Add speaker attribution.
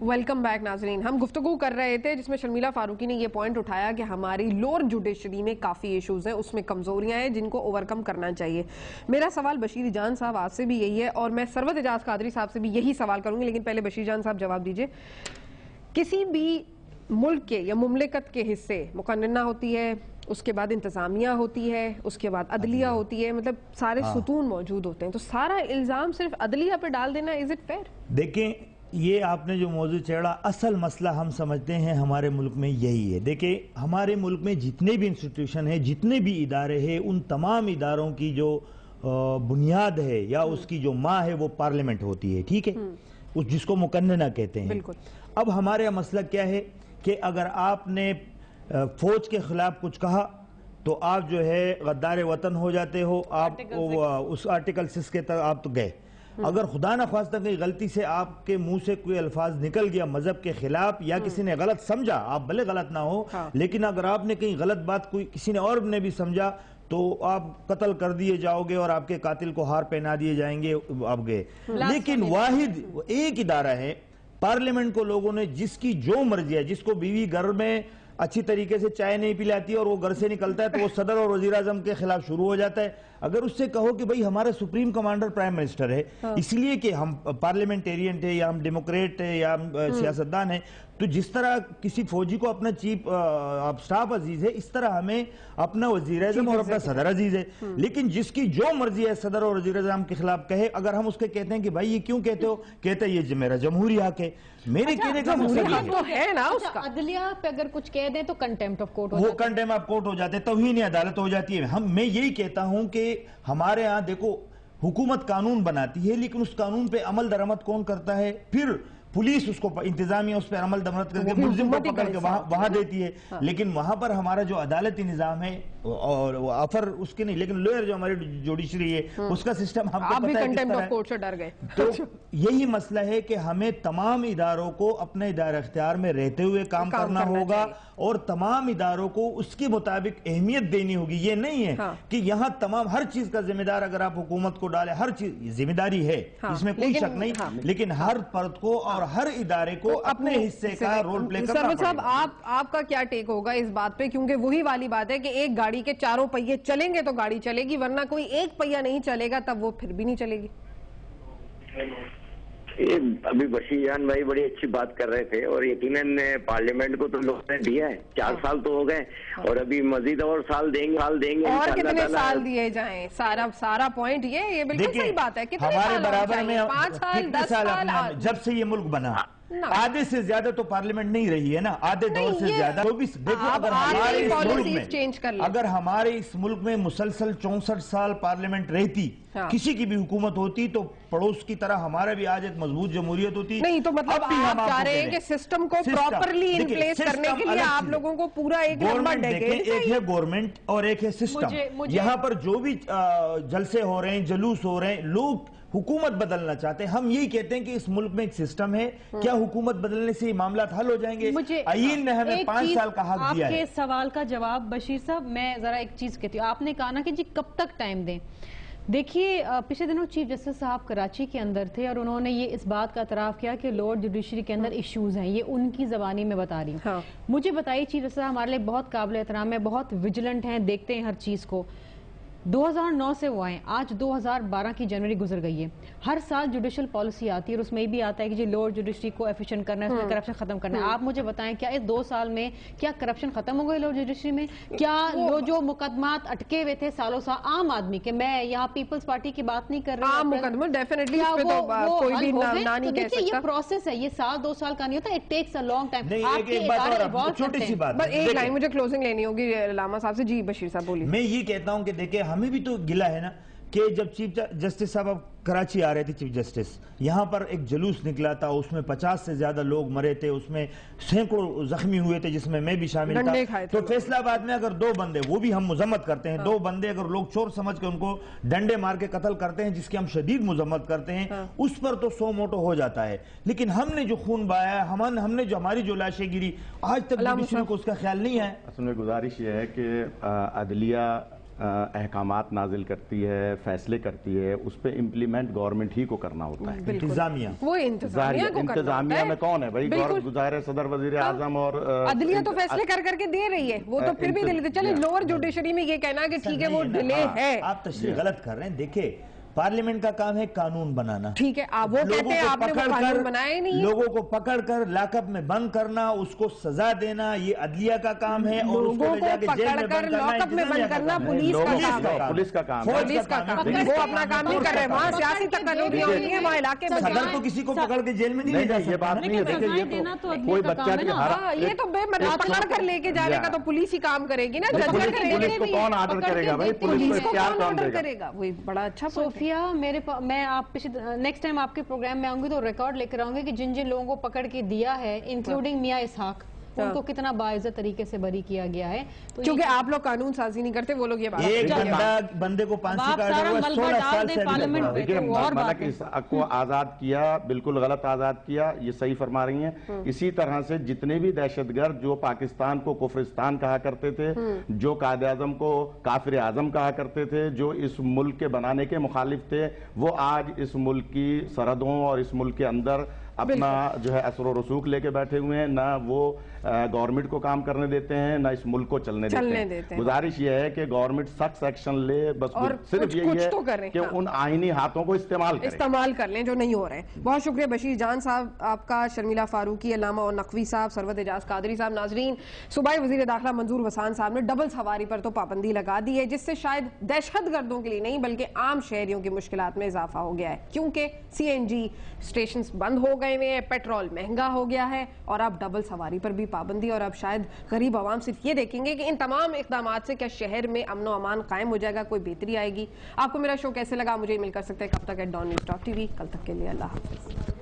Speaker 1: Welcome back नाजरीन। हम गुफ्तगू कर रहे थे जिसमें शर्मिला फारूकी ने ये पॉइंट उठाया कि हमारी लोअर जुडिशरी में काफ़ी इश्यूज हैं, उसमें कमजोरियां हैं जिनको ओवरकम करना चाहिए। मेरा सवाल बशीर जान साहब आज से भी यही है और मैं सरवत एजाज कादरी साहब से भी यही सवाल करूंगी, लेकिन पहले बशीर जान साहब जवाब दीजिए। किसी भी मुल्क के या मुमलिकत के हिस्से मुकन्नना होती है, उसके बाद इंतजामिया होती है, उसके बाद अदलिया होती है, मतलब सारे सुतून मौजूद होते हैं, तो सारा इल्जाम सिर्फ अदलिया पे डाल देना, इज इट फेयर?
Speaker 2: देखें, ये आपने जो मौजूद छेड़ा, असल मसला हम समझते हैं हमारे मुल्क में यही है। देखिए, हमारे मुल्क में जितने भी इंस्टीट्यूशन हैं, जितने भी इदारे हैं, उन तमाम इदारों की जो बुनियाद है या उसकी जो माँ है वो पार्लियामेंट होती है, ठीक है, उस जिसको मुकन्नना कहते हैं।
Speaker 1: बिल्कुल।
Speaker 2: अब हमारे मसला क्या है कि अगर आपने फौज के खिलाफ कुछ कहा तो आप जो है गद्दार वतन हो जाते हो, आप उस आर्टिकल 6 के तक आप तो गए। अगर खुदा न ख्वास्ता कहीं गलती से आपके मुंह से कोई अल्फाज निकल गया मजहब के खिलाफ या किसी ने गलत समझा, आप भले गलत ना हो, लेकिन अगर आपने कहीं गलत बात कोई किसी ने और ने भी समझा तो आप कत्ल कर दिए जाओगे और आपके कातिल को हार पहना दिए जाएंगे, आप गए। लेकिन वाहिद एक इदारा है पार्लियामेंट को लोगों ने जिसकी जो मर्जी है, जिसको बीवी घर में अच्छी तरीके से चाय नहीं पिलाती और वो घर से निकलता है तो वो सदर और वजीर आजम के खिलाफ शुरू हो जाता है। अगर उससे कहो कि भाई हमारा सुप्रीम कमांडर प्राइम मिनिस्टर है, इसलिए कि हम पार्लियामेंटेरियन है या हम डेमोक्रेट है या हम सियासतदान है, तो जिस तरह किसी फौजी को अपना चीफ स्टाफ अजीज है, इस तरह हमें अपना वजीर आजम और अपना सदर अजीज है। लेकिन जिसकी जो मर्जी है सदर और वजीर आजम के खिलाफ कहे, अगर हम उसके कहते हैं कि भाई ये क्यों कहते हो, कहते हैं ये मेरा जमहूरी हक है। मेरे कहने का मतलब
Speaker 1: तो है ना उसका,
Speaker 3: अदलिया पे अगर कुछ कह दें तो कंटेम्प्ट ऑफ कोर्ट हो
Speaker 2: वो कंटेम्प्ट ऑफ कोर्ट हो जाते, तौहीन अदालत हो जाती है। मैं यही कहता हूं कि हमारे यहाँ देखो, हुकूमत कानून बनाती है लेकिन उस कानून पे अमल दरामद कौन करता है? फिर पुलिस उसको, इंतजामिया उस पर अमल दरामद करके मुलजिम को पकड़ के वहां देती है। लेकिन वहां पर हमारा जो अदालती निजाम है और अफर उसके नहीं, लेकिन लोअर जो हमारी जुडिशरी है उसका सिस्टम
Speaker 1: आप भी कंटेम्प्ट ऑफ कोर्ट से डर गए।
Speaker 2: तो यही मसला है कि हमें तमाम इदारों को अपने इदारा इख्तियार में रहते हुए काम करना होगा और तमाम इदारों को उसके मुताबिक अहमियत देनी होगी। ये नहीं है कि यहाँ तमाम हर चीज का जिम्मेदार अगर आप हुकूमत को डाले, हर चीज जिम्मेदारी है, इसमें कोई शक नहीं, लेकिन हर पर्द को और हर इदारे को अपने हिस्से का रोल प्ले करना
Speaker 1: पड़ेगा। साहब, आपका क्या टेक होगा इस बात पे? क्योंकि वही वाली बात है कि एक गाड़ी के चारों पहिए चलेंगे तो गाड़ी चलेगी, वरना कोई एक पहिया नहीं चलेगा तब वो फिर भी नहीं चलेगी।
Speaker 4: ये अभी बशीर जान भाई बड़ी अच्छी बात कर रहे थे और यकीनन पार्लियामेंट को तो लोगों ने दिया है, 4 साल तो हो गए और अभी मजीद और साल देंगे
Speaker 1: और कितने साल दिए जाएं? सारा पॉइंट ये बिल्कुल सही बात है। कितने
Speaker 2: हमारे बराबर में
Speaker 1: 5 साल 10 साल
Speaker 2: जब से ये मुल्क बना, आधे से ज्यादा तो पार्लियामेंट नहीं रही है ना, आधे दौर से ज्यादा। तो भी देखो, अगर हमारे इस मुल्क में अगर हमारे इस मुल्क में मुसलसल 64 साल पार्लियामेंट रहती, किसी की भी हुकूमत होती, तो पड़ोस की तरह हमारा भी आज एक मजबूत जमहूरियत होती।
Speaker 1: नहीं तो मतलब आप चाह रहे हैं कि सिस्टम को प्रॉपरली इन प्लेस करने के लिए आप लोगों को पूरा एक लंबा डेकेड,
Speaker 2: एक है गवर्नमेंट और एक है सिस्टम। यहाँ पर जो भी जलसे हो रहे हैं, जुलूस हो रहे हैं, लोग हुकूमत बदलना चाहते हैं। हम यही कहते हैं कि इस मुल्क में एक सिस्टम है, क्या हुकूमत बदलने से मामला हल हो जाएंगे? आईन ने हमें 5 साल का हक दिया है।
Speaker 3: आपके सवाल का जवाब बशीर साहब, मैं जरा एक चीज कहती हूँ। आपने कहा ना कि जी कब तक टाइम दें। देखिए, पिछले दिनों चीफ जस्टिस साहब कराची के अंदर थे और उन्होंने ये इस बात का एतराफ़ किया कि लोअर जुडिशरी के अंदर इश्यूज हैं। ये उनकी ज़बानी में बता रही हूँ। मुझे बताइए, चीफ जस्टिस साहब हमारे लिए बहुत काबिल एहतराम है, बहुत विजिलेंट हैं, देखते हैं हर चीज़ को। 2009 से वो आए, आज 2012 की जनवरी गुजर गई है। हर साल जुडिशल पॉलिसी आती है और उसमें भी आता है कि जी लोअर जुडिशरी को एफिशिएंट करना है, उसमें करप्शन खत्म करना है। आप मुझे बताएं, क्या इस 2 साल में क्या करप्शन खत्म हो गए लोअर जुडिशरी में? क्या वो जो मुकदमात अटके हुए थे सालों साल आम आदमी के, मैं यहाँ पीपल्स पार्टी की बात नहीं कर रही,
Speaker 1: मुकदमा डेफिनेटली कोई भी ना नहीं कह सकता।
Speaker 3: ये प्रोसेस है, ये 1-2 साल का नहीं होता, it takes a long time.
Speaker 2: छोटी सी बात,
Speaker 1: एक लाइन मुझे क्लोजिंग लेनी होगी लामा साहब से। जी बशीर साहब बोलिए।
Speaker 2: मैं ये कहता हूँ कि देखिए, हमें भी तो गिला है ना कि जब चीफ जस्टिस साहब कराची आ रहे थे, चीफ जस्टिस, यहाँ पर एक जुलूस निकला था, उसमें 50 से ज्यादा लोग मरे थे, उसमें सैकड़ों जख्मी हुए थे, जिसमें मैं भी शामिल था। तो फैसलाबाद में अगर 2 बंदे, वो भी हम मजम्मत करते हैं, 2 बंदे अगर लोग चोर समझ के उनको डंडे मार के कत्ल करते हैं, जिसकी हम शदीद मजम्मत करते हैं, उस पर तो 100 मोटो हो जाता है। लेकिन हमने जो खून बहाया, हमने जो हमारी जो लाशें गिरी, आज तक किसी को उसका ख्याल नहीं है।
Speaker 5: असल में गुजारिश ये है कि अदलिया अहकामात नाजिल करती है, फैसले करती है, उस पर इम्प्लीमेंट गवर्नमेंट ही को करना होता है।
Speaker 2: इंतजामिया
Speaker 1: वो इंतजामिया को करना होता
Speaker 5: इंतजामिया
Speaker 1: है।
Speaker 5: में कौन है भाई?
Speaker 1: बिल्कुल।
Speaker 5: गुज़ाहिर सदर वजीर आजम और
Speaker 1: अदलिया तो फैसले कर करके दे रही है, वो तो फिर भी दे लेते। चले लोअर जुडिशरी में ये कहना कि ठीक है वो डिले है,
Speaker 2: आप तशरीह गलत कर रहे हैं। देखिए, पार्लियामेंट का काम है कानून बनाना।
Speaker 1: ठीक है, आप वो कहते हैं आपने वो कानून बनाया ही नहीं है।
Speaker 2: लोगों को पकड़कर लॉकअप में बंद करना, उसको सजा देना, ये अदलिया का काम है। और उसको ले जाके जेल में बंद करना,
Speaker 1: लॉकअप में बंद करना पुलिस का काम है।
Speaker 5: पुलिस का काम है।
Speaker 1: पुलिस का काम है, वो अपना काम नहीं कर रहे। वहाँ सियासी तकल्लुफियां हुई हैं, वहाँ इलाके में
Speaker 2: सदर तो किसी को पकड़ के जेल में नहीं ले जा
Speaker 5: ये बात नहीं है। देखिए, ये तो कोई बच्चा की
Speaker 1: ये तो मतलब पकड़ कर लेके जाने का तो पुलिस ही काम करेगी ना।
Speaker 5: पुलिस को कौन ऑर्डर करेगा भाई? पुलिस को इख्तियार कौन देगा?
Speaker 1: करेगा? वही बड़ा अच्छा।
Speaker 3: सोफिया, मैं आप नेक्स्ट टाइम आपके प्रोग्राम में आऊंगी तो रिकॉर्ड लेकर आऊंगी कि जिन जिन लोगों को पकड़ के दिया है, इंक्लूडिंग मियां इसहाक, उनको कितना बाइज्जत तरीके से बरी किया गया है। तो
Speaker 1: क्योंकि आप लोग कानून साजी नहीं करते, वो लोग ये बात
Speaker 2: एक बंदे को फांसी का ऑर्डर हुआ 16 साल से
Speaker 3: पार्लियामेंट में।
Speaker 5: देखिए,
Speaker 3: और
Speaker 5: मलक इसहाक को आजाद किया, बिल्कुल गलत आजाद किया, ये सही फरमा रही हैं। इसी तरह से जितने भी दहशतगर्द जो पाकिस्तान को कुफ्रिस्तान कहा करते थे, जो कायदे आजम को काफिर आजम कहा करते थे, जो इस मुल्क के बनाने के मुखालिफ थे, वो आज इस मुल्क की सरहदों और इस मुल्क के अंदर अपना जो है असर और रसूख लेके बैठे हुए हैं। ना वो गवर्नमेंट को काम करने देते हैं, ना इस मुल्क को चलने देते हैं। गुजारिश ये है कि गवर्नमेंट सख्त एक्शन ले, बस
Speaker 1: और
Speaker 5: सिर्फ यही है
Speaker 1: तो
Speaker 5: कि उन आईनी हाथों को इस्तेमाल
Speaker 1: कर लें जो नहीं हो रहे हैं। बहुत शुक्रिया बशीर जान साहब आपका, शर्मिला फारूकी, अल्लामा और नकवी साहब, सरवत एजाज कादरी साहब। नाजरीन, सूबाई वजीर दाखिला मंजूर वसान साहब ने डबल सवारी पर तो पाबंदी लगा दी है, जिससे शायद दहशत गर्दों के लिए नहीं बल्कि आम शहरियों की मुश्किलात में इजाफा हो गया है, क्योंकि CNG स्टेशन बंद हो गए हैं, पेट्रोल महंगा हो गया है और अब डबल सवारी पर भी पाबंदी। और अब शायद गरीब आवाम सिर्फ ये देखेंगे कि इन तमाम इकदाम से क्या शहर में अमन और अमान कायम हो जाएगा, कोई बेहतरी आएगी। आपको मेरा शो कैसे लगा? मुझे ईमेल कर सकते हैं कब तक @dawnnews.tv। कल तक के लिए अल्लाह हाफिज।